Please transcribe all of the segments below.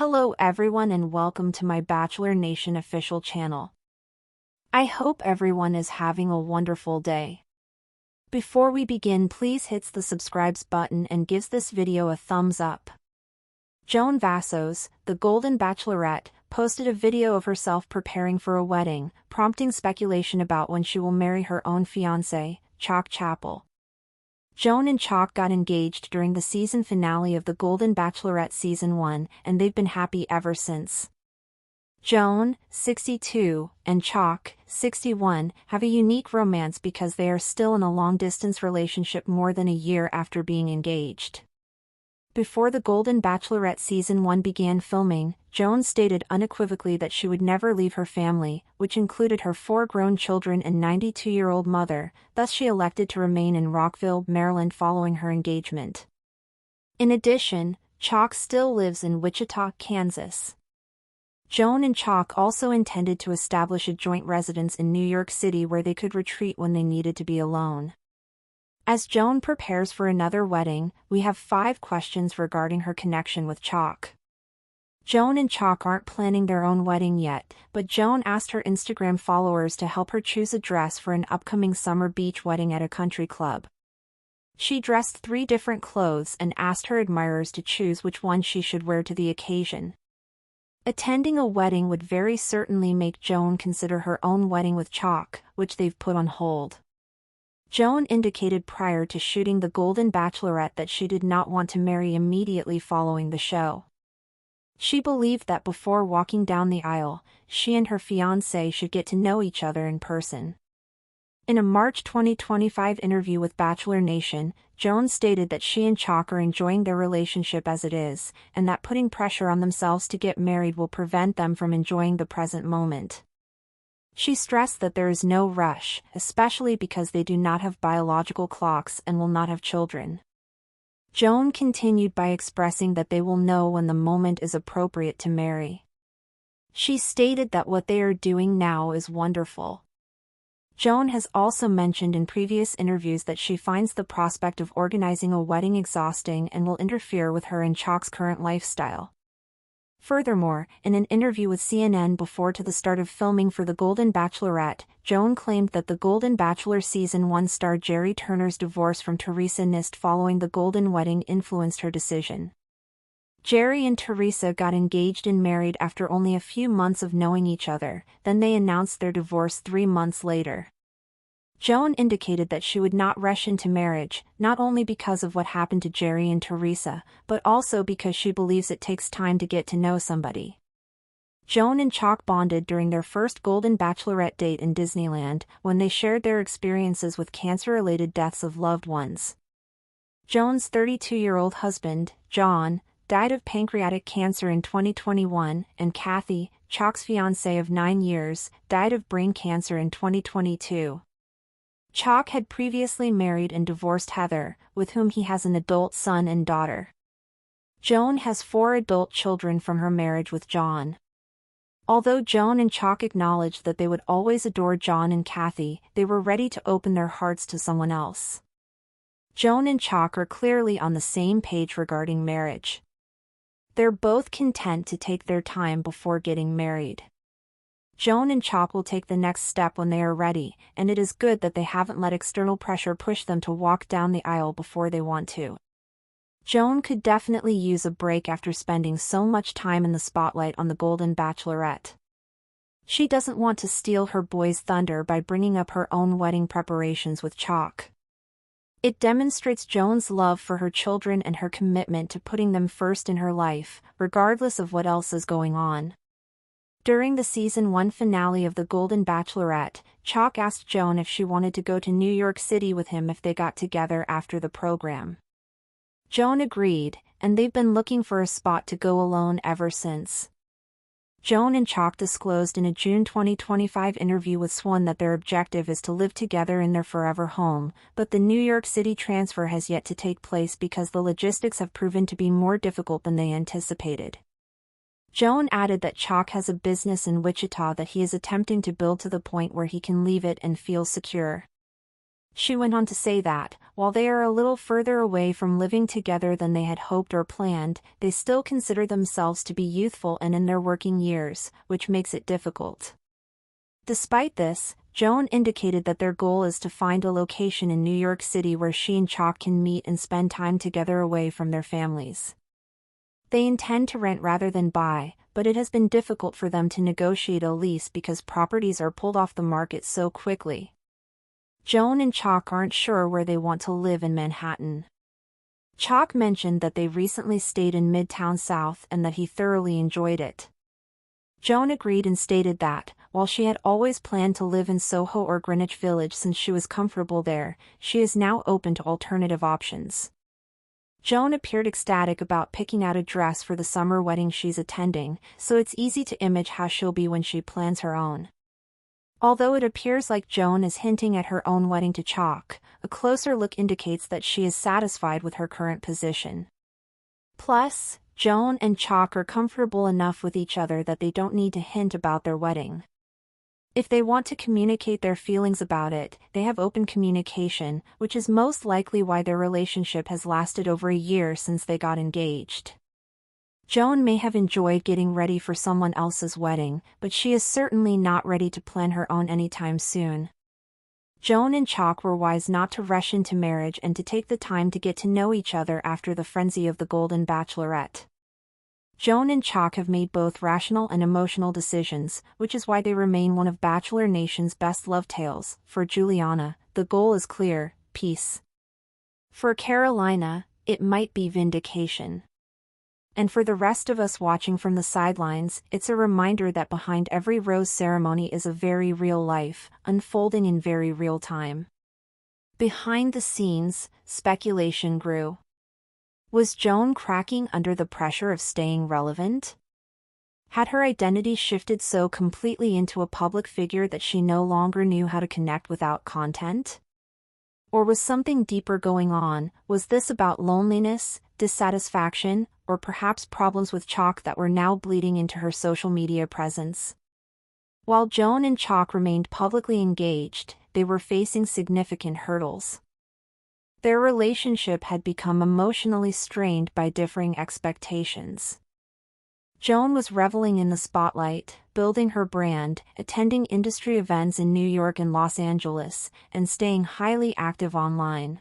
Hello everyone and welcome to my Bachelor Nation official channel. I hope everyone is having a wonderful day. Before we begin, please hit the subscribe button and gives this video a thumbs up. Joan Vassos, the Golden Bachelorette, posted a video of herself preparing for a wedding, prompting speculation about when she will marry her own fiancé, Chock Chapple. Joan and Chock got engaged during the season finale of the Golden Bachelorette Season 1, and they've been happy ever since. Joan, 62, and Chock, 61, have a unique romance because they are still in a long-distance relationship more than a year after being engaged. Before the Golden Bachelorette Season 1 began filming, Joan stated unequivocally that she would never leave her family, which included her 4 grown children and 92-year-old mother, thus she elected to remain in Rockville, Maryland following her engagement. In addition, Chock still lives in Wichita, Kansas. Joan and Chock also intended to establish a joint residence in New York City where they could retreat when they needed to be alone. As Joan prepares for another wedding, we have 5 questions regarding her connection with Chock. Joan and Chock aren't planning their own wedding yet, but Joan asked her Instagram followers to help her choose a dress for an upcoming summer beach wedding at a country club. She dressed 3 different clothes and asked her admirers to choose which one she should wear to the occasion. Attending a wedding would very certainly make Joan consider her own wedding with Chock, which they've put on hold. Joan indicated prior to shooting the Golden Bachelorette that she did not want to marry immediately following the show. She believed that before walking down the aisle, she and her fiancé should get to know each other in person. In a March 2025 interview with Bachelor Nation, Joan stated that she and Chock are enjoying their relationship as it is, and that putting pressure on themselves to get married will prevent them from enjoying the present moment. She stressed that there is no rush, especially because they do not have biological clocks and will not have children. Joan continued by expressing that they will know when the moment is appropriate to marry. She stated that what they are doing now is wonderful. Joan has also mentioned in previous interviews that she finds the prospect of organizing a wedding exhausting and will interfere with her and Chock's current lifestyle. Furthermore, in an interview with CNN before to the start of filming for the Golden Bachelorette, Joan claimed that the Golden Bachelor Season 1 star Jerry Turner's divorce from Teresa Nist following the Golden Wedding influenced her decision. Jerry and Teresa got engaged and married after only a few months of knowing each other, then they announced their divorce 3 months later. Joan indicated that she would not rush into marriage, not only because of what happened to Jerry and Teresa, but also because she believes it takes time to get to know somebody. Joan and Chock bonded during their first Golden Bachelorette date in Disneyland, when they shared their experiences with cancer-related deaths of loved ones. Joan's 32-year-old husband, John, died of pancreatic cancer in 2021, and Kathy, Chock's fiancé of 9 years, died of brain cancer in 2022. Chock had previously married and divorced Heather, with whom he has an adult son and daughter. Joan has 4 adult children from her marriage with John. Although Joan and Chock acknowledged that they would always adore John and Kathy, they were ready to open their hearts to someone else. Joan and Chock are clearly on the same page regarding marriage. They're both content to take their time before getting married. Joan and Chock will take the next step when they are ready, and it is good that they haven't let external pressure push them to walk down the aisle before they want to. Joan could definitely use a break after spending so much time in the spotlight on the Golden Bachelorette. She doesn't want to steal her boy's thunder by bringing up her own wedding preparations with Chock. It demonstrates Joan's love for her children and her commitment to putting them first in her life, regardless of what else is going on. During the Season 1 finale of the Golden Bachelorette, Chock asked Joan if she wanted to go to New York City with him if they got together after the program. Joan agreed, and they've been looking for a spot to go alone ever since. Joan and Chock disclosed in a June 2025 interview with Swan that their objective is to live together in their forever home, but the New York City transfer has yet to take place because the logistics have proven to be more difficult than they anticipated. Joan added that Chock has a business in Wichita that he is attempting to build to the point where he can leave it and feel secure. She went on to say that, while they are a little further away from living together than they had hoped or planned, they still consider themselves to be youthful and in their working years, which makes it difficult. Despite this, Joan indicated that their goal is to find a location in New York City where she and Chock can meet and spend time together away from their families. They intend to rent rather than buy, but it has been difficult for them to negotiate a lease because properties are pulled off the market so quickly. Joan and Chock aren't sure where they want to live in Manhattan. Chock mentioned that they recently stayed in Midtown South and that he thoroughly enjoyed it. Joan agreed and stated that, while she had always planned to live in Soho or Greenwich Village since she was comfortable there, she is now open to alternative options. Joan appeared ecstatic about picking out a dress for the summer wedding she's attending, so it's easy to imagine how she'll be when she plans her own. Although it appears like Joan is hinting at her own wedding to Chock, a closer look indicates that she is satisfied with her current position. Plus, Joan and Chock are comfortable enough with each other that they don't need to hint about their wedding. If they want to communicate their feelings about it, they have open communication, which is most likely why their relationship has lasted over a year since they got engaged. Joan may have enjoyed getting ready for someone else's wedding, but she is certainly not ready to plan her own anytime soon. Joan and Chock were wise not to rush into marriage and to take the time to get to know each other after the frenzy of the Golden Bachelorette. Joan and Chock have made both rational and emotional decisions, which is why they remain one of Bachelor Nation's best love tales. For Juliana, the goal is clear: peace. For Carolina, it might be vindication. And for the rest of us watching from the sidelines, it's a reminder that behind every rose ceremony is a very real life, unfolding in very real time. Behind the scenes, speculation grew. Was Joan cracking under the pressure of staying relevant? Had her identity shifted so completely into a public figure that she no longer knew how to connect without content? Or was something deeper going on? Was this about loneliness, dissatisfaction, or perhaps problems with Chock that were now bleeding into her social media presence? While Joan and Chock remained publicly engaged, they were facing significant hurdles. Their relationship had become emotionally strained by differing expectations. Joan was reveling in the spotlight, building her brand, attending industry events in New York and Los Angeles, and staying highly active online.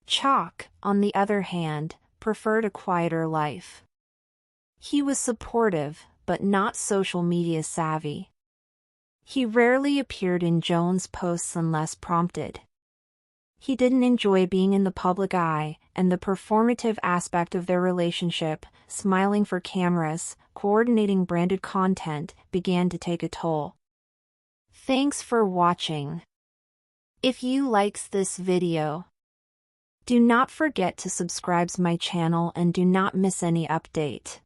Chock, on the other hand, preferred a quieter life. He was supportive, but not social media savvy. He rarely appeared in Joan's posts unless prompted. He didn't enjoy being in the public eye, and the performative aspect of their relationship, smiling for cameras, coordinating branded content, began to take a toll. Thanks for watching. If you likes this video, do not forget to subscribe to my channel and do not miss any update.